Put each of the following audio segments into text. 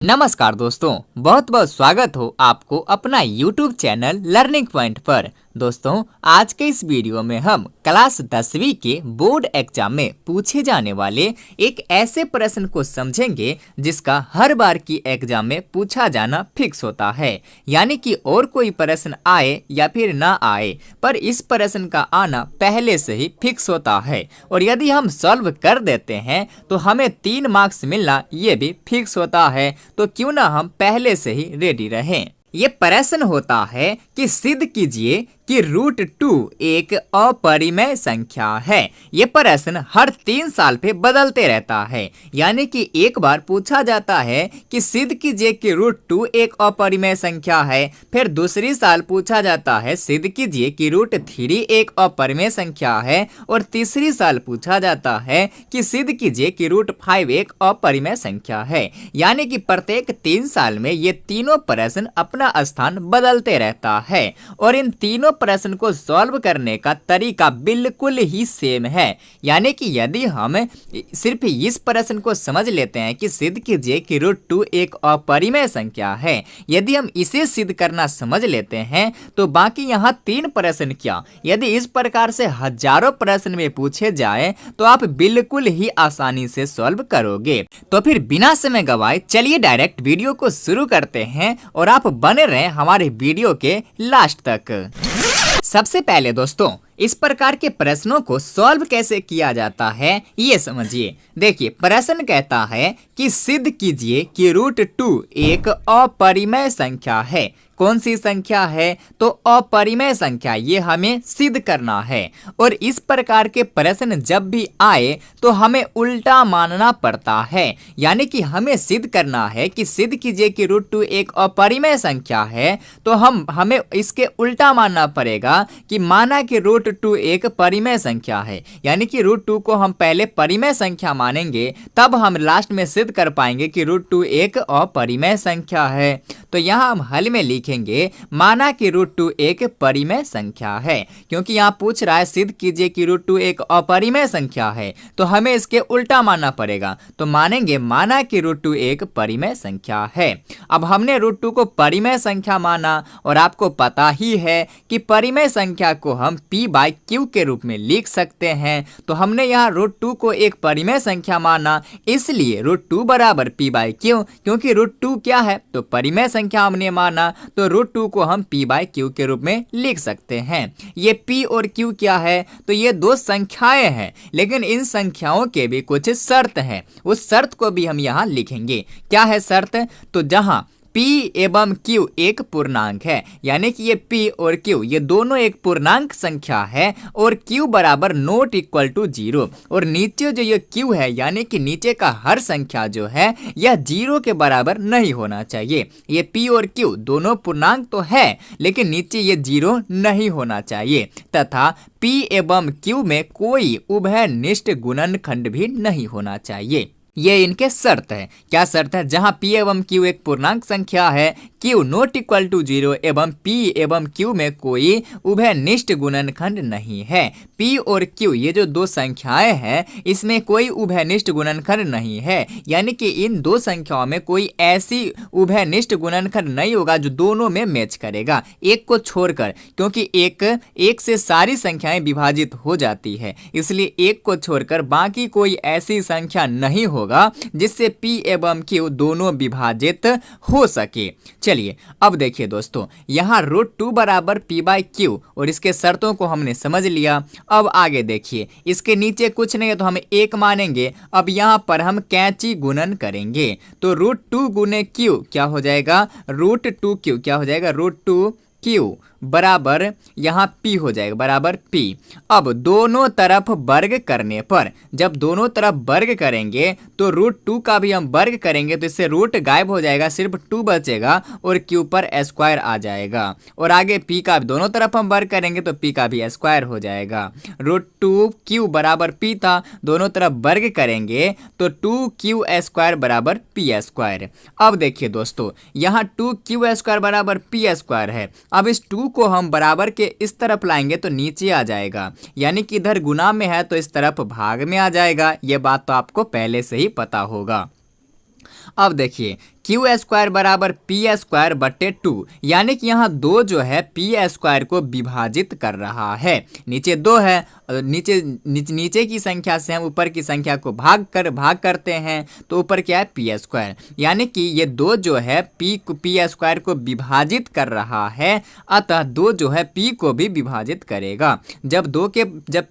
नमस्कार दोस्तों, बहुत बहुत स्वागत हो आपको अपना YouTube चैनल लर्निंग पॉइंट पर। दोस्तों, आज के इस वीडियो में हम क्लास 10वीं के बोर्ड एग्जाम में पूछे जाने वाले एक ऐसे प्रश्न को समझेंगे जिसका हर बार की एग्जाम में पूछा जाना फिक्स होता है। यानी कि और कोई प्रश्न आए या फिर ना आए, पर इस प्रश्न का आना पहले से ही फिक्स होता है और यदि हम सॉल्व कर देते हैं तो हमें 3 मार्क्स मिलना ये भी फिक्स होता है। तो क्यों ना हम पहले से ही रेडी रहें। ये प्रश्न होता है कि सिद्ध कीजिए कि √2 एक अपरिमेय संख्या है। ये प्रश्न हर 3 साल पे बदलते रहता है। यानी कि एक बार पूछा जाता है कि सिद्ध कीजिए कि √2 एक अपरिमेय संख्या है, फिर दूसरी साल पूछा जाता है सिद्ध कीजिए कि √3 एक अपरिमेय संख्या है, और तीसरी साल पूछा जाता है कि सिद्ध कीजिए कि √5 एक अपरिमेय संख्या है। यानी कि प्रत्येक 3 साल में ये तीनों प्रश्न अपना स्थान बदलते रहता है और इन तीनों प्रश्न को सॉल्व करने का तरीका बिल्कुल ही सेम है। यानी कि यदि हम सिर्फ इस प्रश्न को समझ लेते हैं कि सिद्ध कीजिए कि √2 एक अपरिमेय संख्या है, यदि हम इसे सिद्ध करना समझ लेते हैं तो बाकी यहाँ 3 प्रश्न क्या, यदि इस प्रकार से हजारों प्रश्न में पूछे जाए तो आप बिल्कुल ही आसानी से सॉल्व करोगे। तो फिर बिना समय गवाए चलिए डायरेक्ट वीडियो को शुरू करते हैं और आप बने रहें हमारे वीडियो के लास्ट तक। सबसे पहले दोस्तों, इस प्रकार के प्रश्नों को सॉल्व कैसे किया जाता है ये समझिए। देखिए, प्रश्न कहता है कि सिद्ध कीजिए कि √2 एक अपरिमेय संख्या है। कौन सी संख्या है? तो अपरिमेय संख्या, ये हमें सिद्ध करना है। और इस प्रकार के प्रश्न जब भी आए तो हमें उल्टा मानना पड़ता है। यानी कि हमें सिद्ध करना है कि सिद्ध कीजिए कि √2 एक अपरिमेय संख्या है, तो हमें इसके उल्टा मानना पड़ेगा कि माना कि √2 एक परिमेय संख्या है। यानी कि √2 को हम पहले परिमेय संख्या मानेंगे, तब हम लास्ट में सिद्ध कर पाएंगे कि √2 एक अपरिमेय संख्या है। तो यहाँ हम हल में लिखेंगे माना कि √2 एक परिमेय संख्या है। क्योंकि यहाँ पूछ रहा है सिद्ध कीजिए कि √2 एक अपरिमेय संख्या है, तो हमें इसके उल्टा मानना पड़ेगा। तो मानेंगे माना कि √2 एक परिमेय संख्या है। अब हमने √2 को परिमेय संख्या माना और आपको पता ही है कि परिमेय संख्या को हम p/q के रूप में लिख सकते हैं। तो हमने यहाँ √2 को एक परिमेय संख्या माना, इसलिए √2 बराबर p/q। क्योंकि √2 क्या है? तो परिमेय संख्या हमने माना, तो √2 को हम p/q के रूप में लिख सकते हैं। ये p और q क्या है? तो ये 2 संख्याएं हैं, लेकिन इन संख्याओं के भी कुछ शर्त है। उस शर्त को भी हम यहाँ लिखेंगे। क्या है शर्त? तो जहाँ p एवं q एक पूर्णांक है, यानी कि ये p और q ये दोनों एक पूर्णांक संख्या है, और q बराबर नॉट इक्वल टू 0। और नीचे जो ये q है, यानी कि नीचे का हर संख्या जो है यह 0 के बराबर नहीं होना चाहिए। ये p और q दोनों पूर्णांक तो है, लेकिन नीचे ये 0 नहीं होना चाहिए, तथा p एवं q में कोई उभयनिष्ठ गुणनखंड भी नहीं होना चाहिए। ये इनके शर्त है। क्या शर्त है? जहां p एवं q एक पूर्णांक संख्या है, q नॉट इक्वल टू 0 एवं p एवं q में कोई उभयनिष्ठ गुणनखंड नहीं है। p और q ये जो 2 संख्याएं हैं, इसमें कोई उभयनिष्ठ गुणनखंड नहीं है। यानी कि इन 2 संख्याओं में कोई ऐसी उभयनिष्ठ गुणनखंड नहीं होगा जो दोनों में मैच करेगा, एक को छोड़कर। क्योंकि एक से सारी संख्याएं विभाजित हो जाती है, इसलिए एक को छोड़कर बाकी कोई ऐसी संख्या नहीं होगा जिससे p एवं q दोनों विभाजित हो सके। चलिए अब देखिए दोस्तों, यहाँ √2 बराबर p/q और इसके शर्तों को हमने समझ लिया। अब आगे देखिए, इसके नीचे कुछ नहीं है तो हम 1 मानेंगे। अब यहाँ पर हम कैंची गुणन करेंगे, तो √2 गुने q क्या हो जाएगा? √2q क्या हो जाएगा? √2q बराबर यहाँ p हो जाएगा, बराबर p। अब दोनों तरफ वर्ग करने पर, जब दोनों तरफ वर्ग करेंगे तो √2 का भी हम वर्ग करेंगे, तो इससे रूट गायब हो जाएगा, सिर्फ 2 बचेगा और q पर स्क्वायर आ जाएगा। और आगे p का दोनों तरफ हम वर्ग करेंगे तो p का भी स्क्वायर हो जाएगा। √2q बराबर p था, दोनों तरफ वर्ग करेंगे तो 2q² बराबर p²। अब देखिए दोस्तों, यहाँ 2q² बराबर p² है। अब इस 2 को हम बराबर के इस तरफ लाएंगे तो नीचे आ जाएगा, यानी कि इधर गुना में है तो इस तरफ भाग में आ जाएगा। ये बात तो आपको पहले से ही पता होगा। अब देखिए क्यू स्क्वायर बराबर पी स्क्वायर बटे 2, यानी कि यहाँ 2 जो है पी स्क्वायर को विभाजित कर रहा है। नीचे 2 है, नीचे की संख्या से हम ऊपर की संख्या को भाग करते हैं, तो ऊपर क्या है पी स्क्वायर, यानी कि ये 2 जो है पी स्क्वायर को विभाजित कर रहा है, अतः 2 जो है पी को भी विभाजित करेगा। जब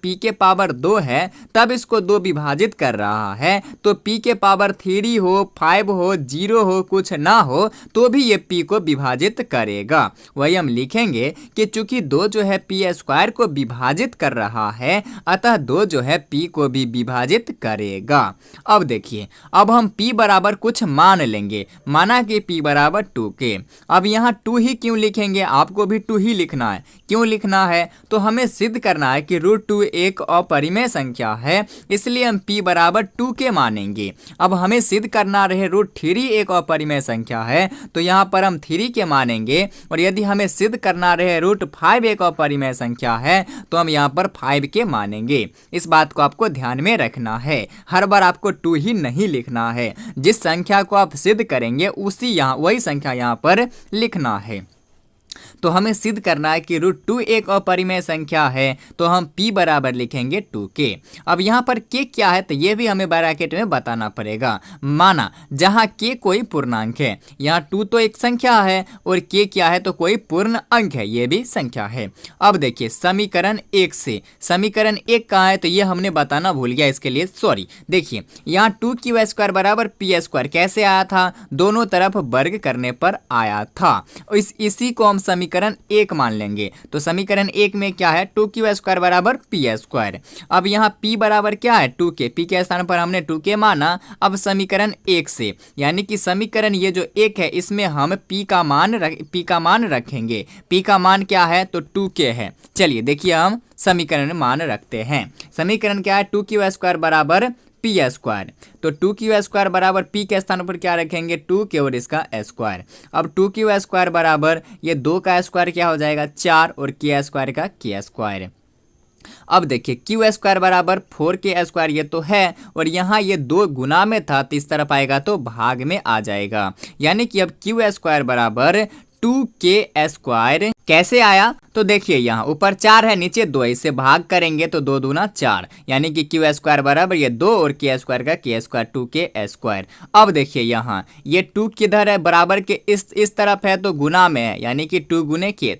पी के पावर 2 है तब इसको 2 विभाजित कर रहा है, तो पी के पावर 3 हो, 5 हो, 0 हो, कुछ ना हो तो भी ये पी को विभाजित करेगा। वही हम लिखेंगे कि चूंकि 2 जो है पी स्क्वायर को विभाजित कर रहा है, अतः 2 जो है पी को भी विभाजित करेगा। अब देखिए, अब हम p बराबर कुछ मान लेंगे, माना कि p बराबर 2 के। अब यहाँ 2 ही क्यों लिखेंगे, आपको भी 2 ही लिखना है। क्यों लिखना है, तो हमें सिद्ध करना है कि √2 एक अपरिमेय संख्या है, इसलिए हम p बराबर 2 के मानेंगे। अब हमें सिद्ध करना रहे √3 एक अपरिमेय संख्या है, तो यहाँ पर हम 3 के मानेंगे, और यदि हमें सिद्ध करना रहे √5 एक अपरिमेय संख्या है, तो हम यहाँ पर 5 के मानेंगे। इस बात को आपको ध्यान में रखना है, हर बार आपको 2 ही नहीं लिखना है। जिस संख्या को आप सिद्ध करेंगे वही संख्या यहाँ पर लिखना है। तो हमें सिद्ध करना है कि √2 एक अपरिमेय संख्या है, तो हम p बराबर लिखेंगे 2 के। अब यहाँ पर k क्या है, तो ये भी हमें ब्रैकेट में बताना पड़ेगा। माना जहाँ k कोई पूर्णांक है, यहाँ 2 तो एक संख्या है और k क्या है, तो कोई पूर्ण अंक है, ये भी संख्या है। अब देखिए समीकरण 1 से, समीकरण 1 कहाँ है, तो ये हमने बताना भूल गया, इसके लिए सॉरी। देखिए यहाँ 2q स्क्वायर बराबर पी स्क्वायर कैसे आया था, दोनों तरफ वर्ग करने पर आया था। इसी को हम समीकरण 1 मान लेंगे। तो समीकरण 1 में क्या है, 2q स्क्वायर बराबर पी स्क्वायर। अब यहाँ p बराबर क्या है, 2 के, p के स्थान पर हमने 2 के माना। अब समीकरण 1 से, यानी कि समीकरण ये जो 1 है, इसमें हम p का मान रखेंगे। p का मान क्या है, तो 2 के है। चलिए देखिए हम समीकरण मान रखते हैं। समीकरण क्या है, 2q स्क्वायर बराबर पी स्क्वायर। तो 2q स्क्वायर बराबर p के स्थान पर क्या रखेंगे, 2 के और इसका स्क्वायर। अब 2q स्क्वायर बराबर ये 2 का स्क्वायर क्या हो जाएगा, 4, और k स्क्वायर का k स्क्वायर। अब देखिए q स्क्वायर बराबर 4k स्क्वायर, ये तो है, और यहाँ ये 2 गुना में था, तो इस तरफ आएगा तो भाग में आ जाएगा। यानी कि अब q स्क्वायर बराबर 2k स्क्वायर कैसे आया, तो देखिए यहाँ ऊपर 4 है, नीचे 2 है, इससे भाग करेंगे तो 2 दूना 4, यानी कि q स्क्वायर बराबर ये 2 और k स्क्वायर का k स्क्वायर, 2k स्क्वायर। अब देखिए यहाँ ये 2 किधर है, बराबर के इस तरफ है, तो गुना में है, यानी कि 2 गुने k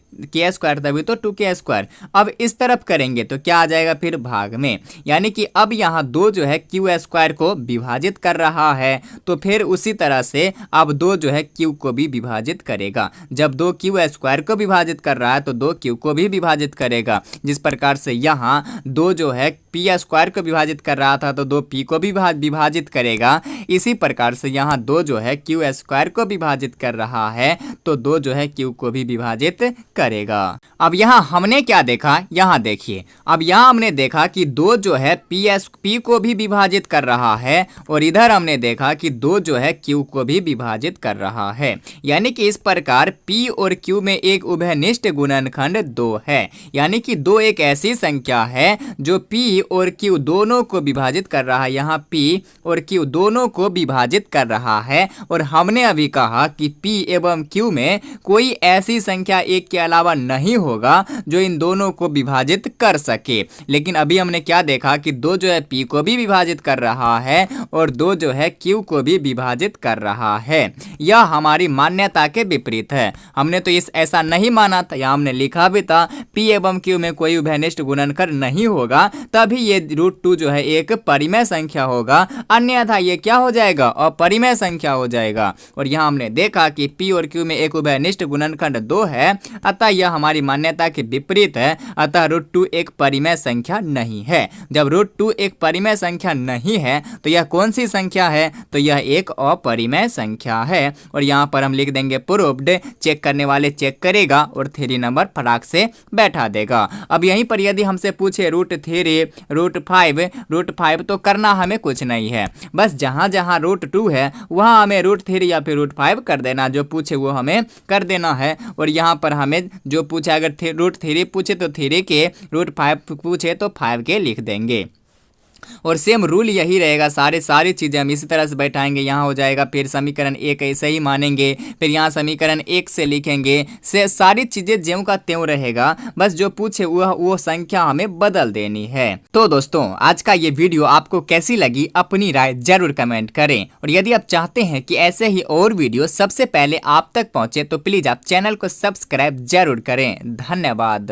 स्क्वायर, तभी तो 2k स्क्वायर। अब इस तरफ करेंगे तो क्या आ जाएगा, फिर भाग में, यानी कि अब यहाँ 2 जो है q स्क्वायर को विभाजित कर रहा है, तो फिर उसी तरह से अब 2 जो है q को भी विभाजित करेगा। जब 2 q स्क्वायर को विभाजित कर रहा है, तो 2 q को भी विभाजित करेगा। जिस प्रकार से यहाँ 2 जो है पी स्क्वायर को विभाजित कर रहा था, तो 2 p को भी विभाजित करेगा। इसी प्रकार से यहाँ 2 जो है q स्क्वायर को विभाजित कर रहा है, तो 2 जो है q को भी विभाजित करेगा। अब यहाँ हमने क्या देखा, यहाँ देखिए, अब यहाँ हमने देखा कि 2 जो है p को भी विभाजित कर रहा है, और इधर हमने देखा कि 2 जो है q को भी विभाजित कर रहा है। यानी कि इस प्रकार p और q में एक उभयनिष्ठ गुणनखंड 2 है, यानी कि 2 एक ऐसी संख्या है जो p और q दोनों को विभाजित कर रहा है। यहाँ p और q दोनों को विभाजित कर रहा है, और हमने अभी कहा कि p एवं q में कोई ऐसी संख्या एक के अलावा नहीं होगा जो इन दोनों को विभाजित कर सके। लेकिन अभी हमने क्या देखा कि 2 जो है p को भी विभाजित कर रहा है, और 2 जो है q को भी विभाजित कर रहा है। यह हमारी मान्यता के विपरीत है। हमने तो ऐसा नहीं माना था, यहाँ हमने लिखा भी था p एवं q में कोई उभयनिष्ठ गुणनखंड नहीं होगा, तभी ये √2 जो है एक परिमेय संख्या होगा, अन्यथा ये क्या हो जाएगा, अपरिमेय संख्या हो जाएगा। और यहाँ हमने देखा कि p और q में एक उभयनिष्ठ गुणनखंड 2 है, अतः यह हमारी मान्यता के विपरीत है, अतः √2 एक परिमेय संख्या नहीं है। जब √2 एक परिमेय संख्या नहीं है, तो यह कौन सी संख्या है, तो यह एक अपरिमेय संख्या है। और यहाँ पर हम लिख देंगे प्रूव्ड, चेक करने वाले चेक करेगा और 3 नंबर फटाक से बैठा देगा। अब यहीं पर यदि हमसे पूछे √3 √5 तो करना हमें कुछ नहीं है, बस जहाँ जहाँ √2 है वहाँ हमें √3 या फिर √5 कर देना, जो पूछे वो हमें कर देना है। और यहाँ पर हमें जो पूछे, अगर √3 पूछे तो 3 के, √5 पूछे तो 5 के लिख देंगे। और सेम रूल यही रहेगा, सारी चीज़ें हम इसी तरह से बैठाएंगे, यहाँ हो जाएगा, फिर समीकरण एक ऐसे ही मानेंगे, फिर यहाँ समीकरण एक से लिखेंगे, से सारी चीज़ें ज्यों का त्यों रहेगा, बस जो पूछे वो संख्या हमें बदल देनी है। तो दोस्तों आज का ये वीडियो आपको कैसी लगी अपनी राय जरूर कमेंट करें, और यदि आप चाहते हैं कि ऐसे ही और वीडियो सबसे पहले आप तक पहुँचे तो प्लीज़ आप चैनल को सब्सक्राइब जरूर करें। धन्यवाद।